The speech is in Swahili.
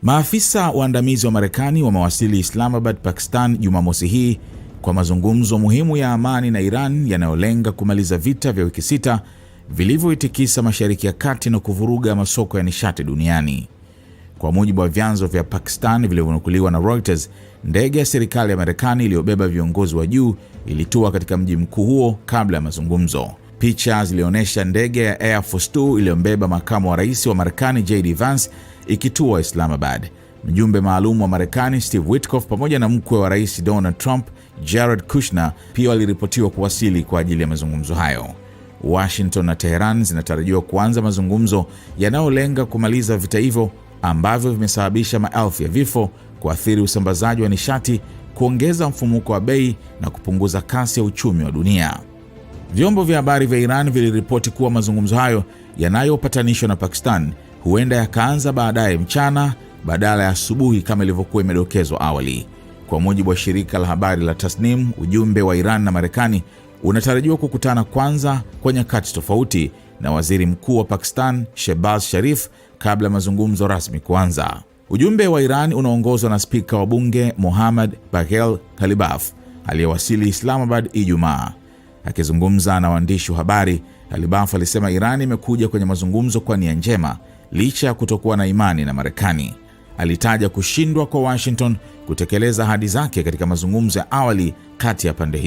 Maafisa waandamizi wa Marekani wamewasili Islamabad, Pakistan Jumamosi hii kwa mazungumzo muhimu ya amani na Iran yanayolenga kumaliza vita vya wiki 6 vilivyoitikisa Mashariki ya Kati na kuvuruga masoko ya nishati duniani. Kwa mujibu wa vyanzo vya Pakistan vilivyonukuliwa na Reuters, ndege ya serikali ya Marekani iliyobeba viongozi wa juu ilitua katika mji mkuu huo kabla ya mazungumzo. Picha zilionyesha ndege ya Air Force 2 iliyombeba makamu wa rais wa Marekani JD Vance ikitua Islamabad. Mjumbe maalum wa Marekani Steve Witkoff pamoja na mkwe wa rais Donald Trump Jared Kushner pia waliripotiwa kuwasili kwa ajili ya mazungumzo hayo. Washington na Tehran zinatarajiwa kuanza mazungumzo yanayolenga kumaliza vita hivyo ambavyo vimesababisha maelfu ya vifo, kuathiri usambazaji wa nishati, kuongeza mfumuko wa bei na kupunguza kasi ya uchumi wa dunia. Vyombo vya habari vya Iran viliripoti kuwa mazungumzo hayo yanayopatanishwa na Pakistan huenda yakaanza baadaye mchana badala ya asubuhi kama ilivyokuwa imedokezwa awali. Kwa mujibu wa shirika la habari la Tasnim, ujumbe wa Iran na Marekani unatarajiwa kukutana kwanza kwa nyakati tofauti na waziri mkuu wa Pakistan Shehbaz Sharif kabla mazungumzo rasmi kuanza. Ujumbe wa Iran unaongozwa na spika wa bunge Mohammad Baghel Ghalibaf aliyewasili Islamabad Ijumaa. Akizungumza na waandishi wa habari, Ghalibaf alisema Iran imekuja kwenye mazungumzo kwa nia njema licha ya kutokuwa na imani na Marekani. Alitaja kushindwa kwa Washington kutekeleza ahadi zake katika mazungumzo ya awali kati ya pande hizo.